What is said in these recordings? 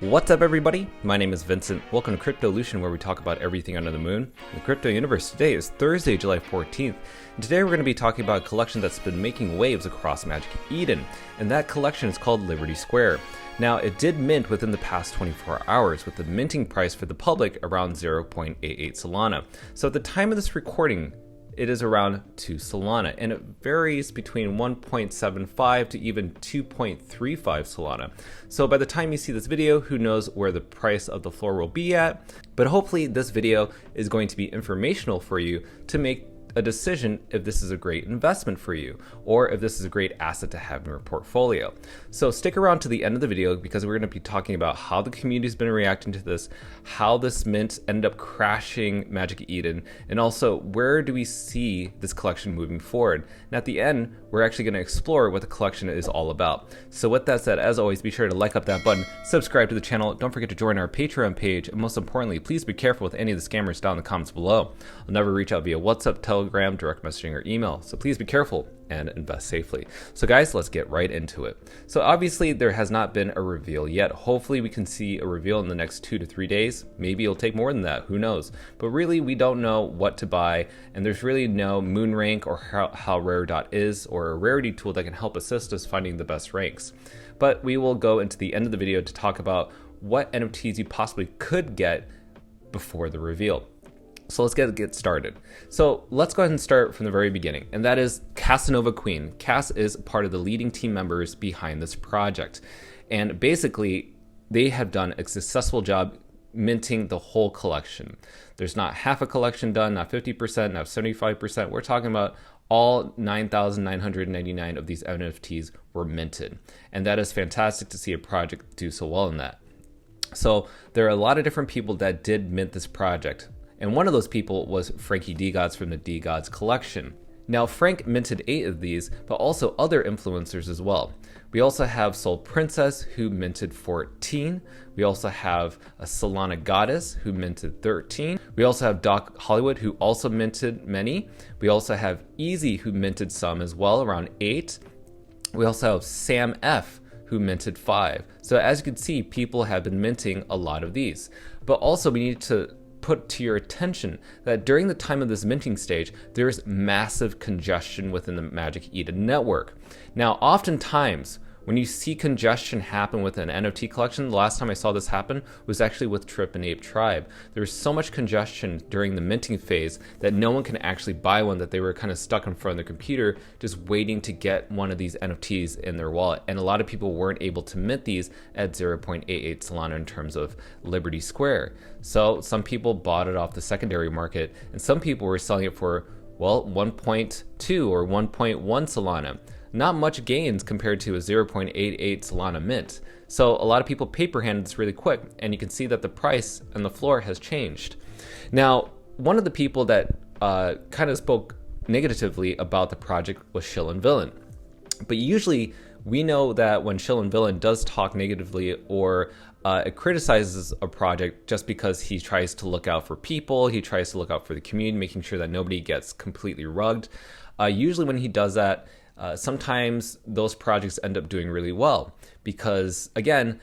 What's up, everybody? My name is Vincent. Welcome to Cryptolution, where we talk about everything under the moon. In the crypto universe, today is Thursday, July 14th, and today we're going to be talking about a collection that's been making waves across Magic Eden, and that collection is called Liberty Square. Now, it did mint within the past 24 hours, with the minting price for the public around 0.88 Solana. So at the time of this recording, it is around 2 Solana, and it varies between 1.75 to even 2.35 Solana. So by the time you see this video, who knows where the price of the floor will be at, but hopefully this video is going to be informational for you to make a decision if this is a great investment for you, or if this is a great asset to have in your portfolio. So stick around to the end of the video, because we're going to be talking about how the community's been reacting to this, how this mint ended up crashing Magic Eden, and also where do we see this collection moving forward. And at the end, we're actually going to explore what the collection is all about. So with that said, as always, be sure to like up that button, subscribe to the channel, don't forget to join our Patreon page, and most importantly, please be careful with any of the scammers down in the comments below. I'll never reach out via WhatsApp, Telegram, direct messaging, or email, so please be careful and invest safely. So guys, let's get right into it. So obviously there has not been a reveal yet. Hopefully we can see a reveal in the next 2 to 3 days. Maybe it'll take more than that, who knows? But really, we don't know what to buy, and there's really no moon rank or how rare dot is, or a rarity tool that can help assist us finding the best ranks. But we will go into the end of the video to talk about what NFTs you possibly could get before the reveal. So let's get started. So let's go ahead and start from the very beginning, and that is Casanova Queen. Cass is part of the leading team members behind this project, and basically they have done a successful job minting the whole collection. There's not half a collection done, not 50%, not 75%. We're talking about all 9,999 of these NFTs were minted, and that is fantastic to see a project do so well in that. So there are a lot of different people that did mint this project, and one of those people was Frankie DeGods from the DeGods collection. Now, Frank minted 8 of these, but also other influencers as well. We also have Soul Princess, who minted 14. We also have a Solana Goddess, who minted 13. We also have Doc Hollywood, who also minted many. We also have Easy, who minted some as well, around 8. We also have Sam F, who minted 5. So as you can see, people have been minting a lot of these. But also we need to put to your attention that during the time of this minting stage, there's massive congestion within the Magic Eden network. Now, oftentimes, when you see congestion happen with an NFT collection, the last time I saw this happen was actually with Trip and Ape Tribe. There was so much congestion during the minting phase that no one can actually buy one, that they were kind of stuck in front of their computer just waiting to get one of these NFTs in their wallet. And a lot of people weren't able to mint these at 0.88 Solana in terms of Liberty Square. So some people bought it off the secondary market, and some people were selling it for, well, 1.2 or 1.1 Solana. Not much gains compared to a 0.88 Solana mint. So a lot of people paper handed this really quick, and you can see that the price and the floor has changed. Now, one of the people that kind of spoke negatively about the project was Shill and Villain. But usually we know that when Shill and Villain does talk negatively or it criticizes a project just because he tries to look out for people, he tries to look out for the community, making sure that nobody gets completely rugged. Usually when he does that, sometimes those projects end up doing really well because, again,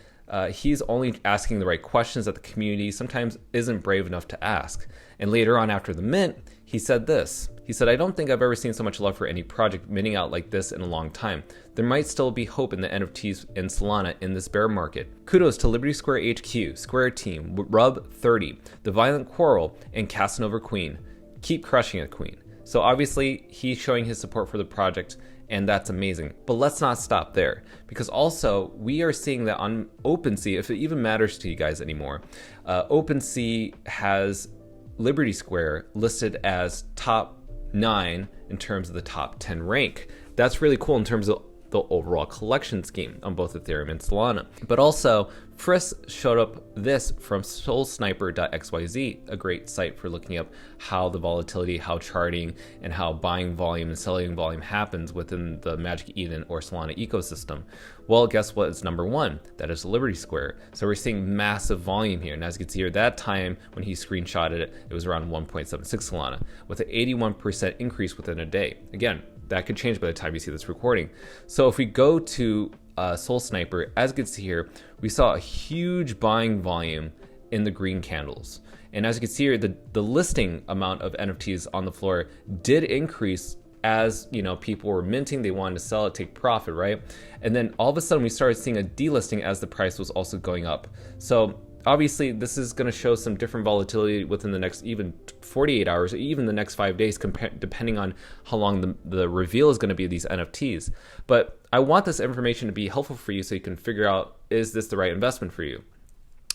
he's only asking the right questions that the community sometimes isn't brave enough to ask. And later on after the mint, he said this. He said, "I don't think I've ever seen so much love for any project minting out like this in a long time. There might still be hope in the NFTs in Solana in this bear market. Kudos to Liberty Square HQ, Square Team, Rub30, The Violent Quarrel, and Casanova Queen. Keep crushing it, Queen." So obviously he's showing his support for the project, and that's amazing. But let's not stop there, because also we are seeing that on OpenSea, if it even matters to you guys anymore, OpenSea has Liberty Square listed as top 9 in terms of the top 10 rank. That's really cool in terms of the overall collection scheme on both Ethereum and Solana. But also, Frisk showed up this from soulsniper.xyz, a great site for looking up how the volatility, how charting, and how buying volume and selling volume happens within the Magic Eden or Solana ecosystem. Well, guess what? It's number 1. That is Liberty Square. So we're seeing massive volume here. And as you can see here, that time when he screenshotted it, it was around 1.76 Solana, with an 81% increase within a day. Again, that could change by the time you see this recording. So if we go to Soul Sniper, as you can see here, we saw a huge buying volume in the green candles. And as you can see here, the listing amount of NFTs on the floor did increase as, you know, people were minting, they wanted to sell it, take profit, right? And then all of a sudden we started seeing a delisting as the price was also going up. So obviously this is going to show some different volatility within the next even 48 hours, or even the next 5 days, depending on how long the reveal is going to be of these NFTs. But I want this information to be helpful for you so you can figure out, is this the right investment for you?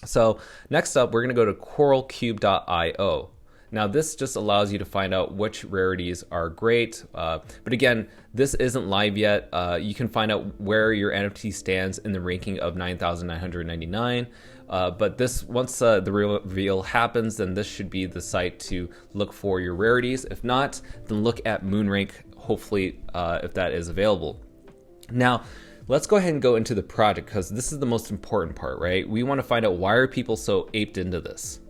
So next up, we're going to go to Coralcube.io. Now this just allows you to find out which rarities are great, but again, this isn't live yet. You can find out where your NFT stands in the ranking of 9,999, but this, once the reveal happens, then this should be the site to look for your rarities. If not, then look at Moonrank, hopefully, if that is available. Now, let's go ahead and go into the project, because this is the most important part, right? We want to find out, why are people so aped into this?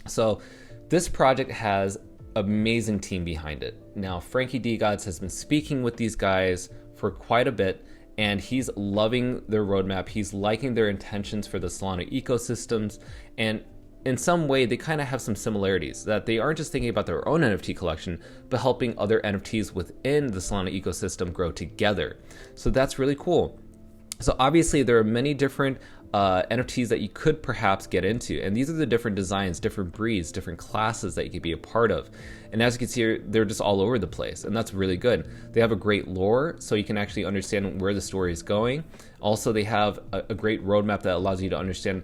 So this project has an amazing team behind it. Now, Frankie DeGods has been speaking with these guys for quite a bit, and he's loving their roadmap. He's liking their intentions for the Solana ecosystems, and in some way, they kind of have some similarities, that they aren't just thinking about their own NFT collection, but helping other NFTs within the Solana ecosystem grow together. So that's really cool. So obviously there are many different NFTs that you could perhaps get into, and these are the different designs, different breeds, different classes that you could be a part of. And as you can see here, they're just all over the place, and that's really good. They have a great lore, so you can actually understand where the story is going. Also, they have a great roadmap that allows you to understand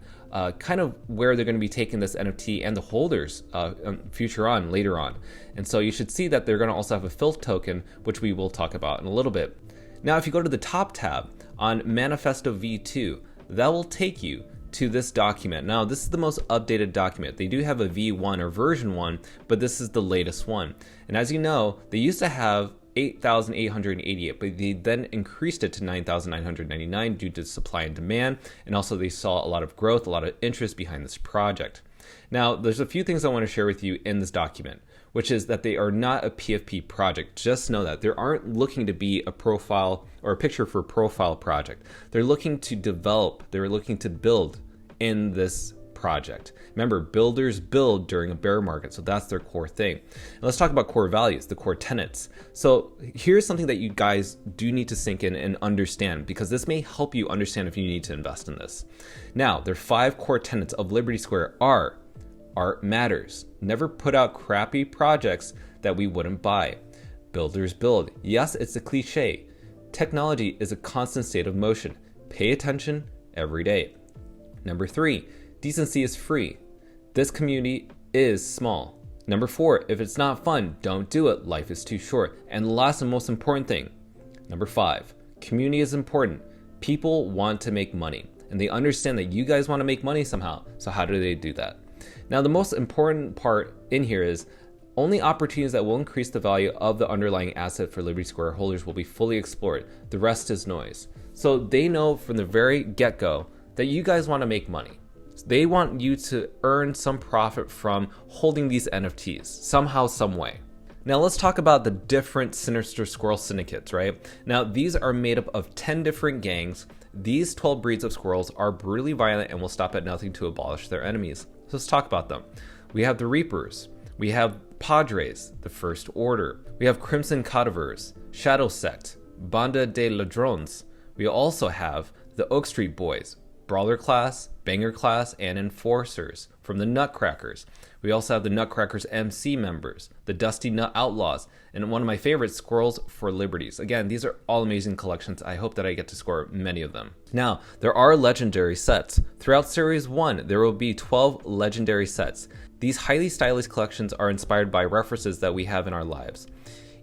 kind of where they're going to be taking this NFT and the holders later on. And so you should see that they're going to also have a filth token, which we will talk about in a little bit. Now, if you go to the top tab on Manifesto V2, that will take you to this document. Now, this is the most updated document. They do have a V1 or version 1, but this is the latest one. And as you know, they used to have 8,888, but they then increased it to 9,999 due to supply and demand, and also they saw a lot of growth, a lot of interest behind this project. Now, there's a few things I want to share with you in this document, which is that they are not a PFP project. Just know that. They aren't looking to be a profile or a picture for profile project. They're looking to develop, they're looking to build in this project. Remember, builders build during a bear market, so that's their core thing. And let's talk about core values, the core tenets. So here's something that you guys do need to sink in and understand, because this may help you understand if you need to invest in this. Now, their 5 core tenets of Liberty Square are: art matters. Never put out crappy projects that we wouldn't buy. Builders build. Yes, it's a cliche. Technology is a constant state of motion. Pay attention every day. Number 3, decency is free. This community is small. Number 4, if it's not fun, don't do it. Life is too short. And the last and most important thing, number 5, community is important. People want to make money, and they understand that you guys want to make money somehow. So how do they do that? Now, the most important part in here is only opportunities that will increase the value of the underlying asset for Liberty Square holders will be fully explored. The rest is noise. So they know from the very get-go that you guys want to make money. They want you to earn some profit from holding these NFTs somehow, some way. Now let's talk about the different Sinister Squirrel Syndicates, right? Now these are made up of 10 different gangs. These 12 breeds of squirrels are brutally violent and will stop at nothing to abolish their enemies. So let's talk about them. We have the Reapers. We have Padres, the First Order. We have Crimson Cadavers, Shadow Sect, Banda de Ladrones. We also have the Oak Street Boys, Brawler class, Banger class, and Enforcers from the Nutcrackers. We also have the Nutcrackers MC members, the Dusty Nut Outlaws, and one of my favorites, Squirrels for Liberties. Again, these are all amazing collections. I hope that I get to score many of them. Now, there are legendary sets. Throughout Series 1, there will be 12 legendary sets. These highly stylized collections are inspired by references that we have in our lives.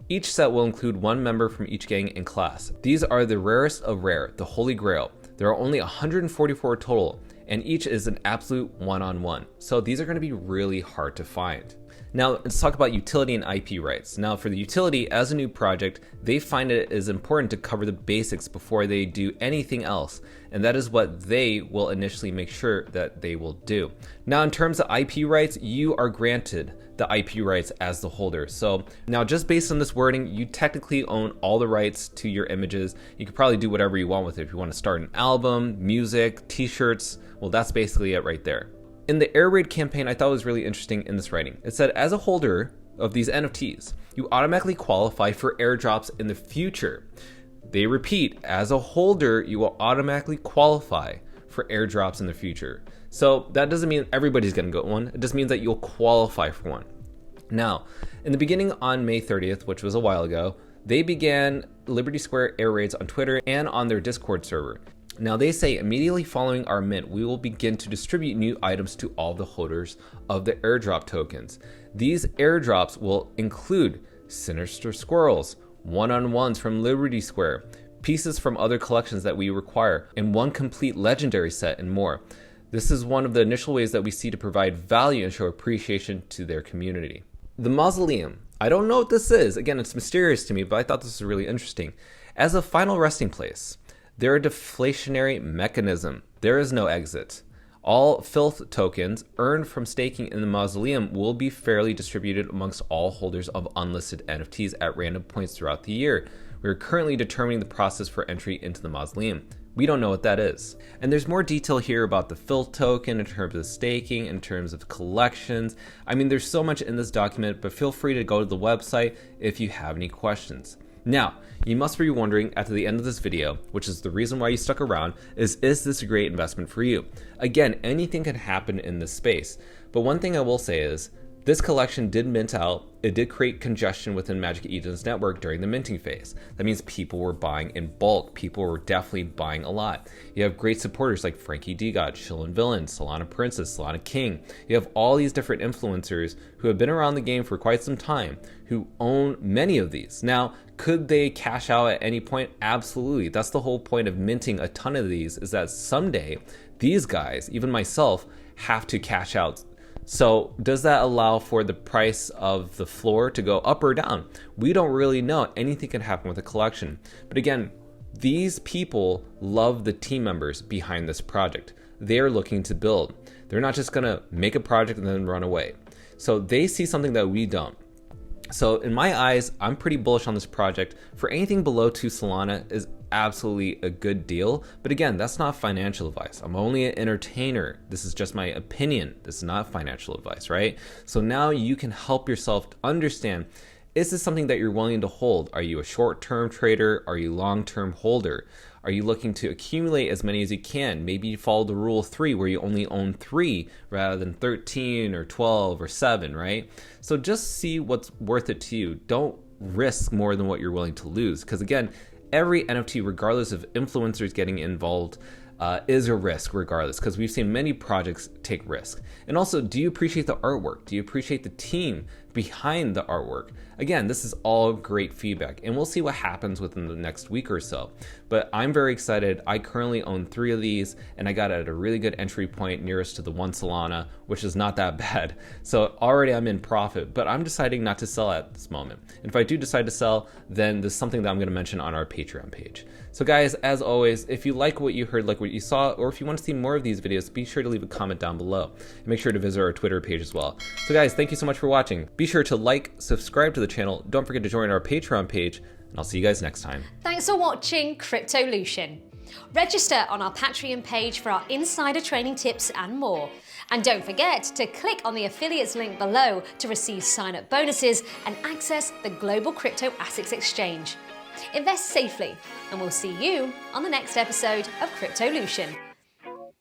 Each set will include one member from each gang and class. These are the rarest of rare, the Holy Grail. There are only 144 total, and each is an absolute one-on-one. So these are going to be really hard to find. Now let's talk about utility and IP rights. Now for the utility, as a new project, they find it is important to cover the basics before they do anything else. And that is what they will initially make sure that they will do. Now in terms of IP rights, you are granted the IP rights as the holder. So now just based on this wording, you technically own all the rights to your images. You could probably do whatever you want with it. If you want to start an album, music, t-shirts, well, that's basically it right there. In the air raid campaign, I thought was really interesting in this writing. It said, as a holder of these NFTs, you automatically qualify for airdrops in the future. They repeat, as a holder, you will automatically qualify for airdrops in the future. So that doesn't mean everybody's going to get one. It just means that you'll qualify for one. Now, in the beginning on May 30th, which was a while ago, they began Liberty Square air raids on Twitter and on their Discord server. Now they say immediately following our mint, we will begin to distribute new items to all the holders of the airdrop tokens. These airdrops will include Sinister Squirrels, one-on-ones from Liberty Square, pieces from other collections that we require, and one complete legendary set and more. This is one of the initial ways that we see to provide value and show appreciation to their community. The Mausoleum. I don't know what this is. Again, it's mysterious to me, but I thought this was really interesting. As a final resting place, they're a deflationary mechanism. There is no exit. All filth tokens earned from staking in the Mausoleum will be fairly distributed amongst all holders of unlisted NFTs at random points throughout the year. We are currently determining the process for entry into the Mausoleum. We don't know what that is. And there's more detail here about the filth token in terms of staking, in terms of collections. I mean, there's so much in this document, but feel free to go to the website if you have any questions. Now, you must be wondering at the end of this video, which is the reason why you stuck around, is this a great investment for you? Again, anything can happen in this space. But one thing I will say is, this collection did mint out. It did create congestion within Magic Eden's network during the minting phase. That means people were buying in bulk. People were definitely buying a lot. You have great supporters like Frankie D-God, Shill and Villain, Solana Princess, Solana King. You have all these different influencers who have been around the game for quite some time who own many of these. Now, could they cash out at any point? Absolutely. That's the whole point of minting a ton of these, is that someday these guys, even myself, have to cash out. So does that allow for the price of the floor to go up or down? We don't really know. Anything can happen with a collection. But again, these people love the team members behind this project. They're looking to build. They're not just going to make a project and then run away. So they see something that we don't. So in my eyes, I'm pretty bullish on this project. For anything below 2 Solana is absolutely a good deal. But again, that's not financial advice. I'm only an entertainer. This is just my opinion. This is not financial advice, right? So now you can help yourself understand, is this something that you're willing to hold? Are you a short-term trader? Are you long-term holder? Are you looking to accumulate as many as you can? Maybe you follow the rule of 3 where you only own 3 rather than 13 or 12 or 7, right? So just see what's worth it to you. Don't risk more than what you're willing to lose. Because again, every NFT, regardless of influencers getting involved, is a risk regardless, because we've seen many projects take risk. And also, do you appreciate the artwork? Do you appreciate the team behind the artwork? Again, this is all great feedback, and we'll see what happens within the next week or so. But I'm very excited. I currently own 3 of these, and I got it at a really good entry point nearest to the 1 Solana, which is not that bad. So already I'm in profit, but I'm deciding not to sell at this moment. And if I do decide to sell, then this is something that I'm going to mention on our Patreon page. So guys, as always, if you like what you heard, like what you saw, or if you want to see more of these videos, be sure to leave a comment down below. And make sure to visit our Twitter page as well. So guys, thank you so much for watching. Be sure to like, subscribe to the channel. Don't forget to join our Patreon page, and I'll see you guys next time. Thanks for watching Cryptolution. Register on our Patreon page for our insider training tips and more. And don't forget to click on the affiliates link below to receive sign-up bonuses and access the Global Crypto Assets Exchange. Invest safely, and we'll see you on the next episode of Cryptolution.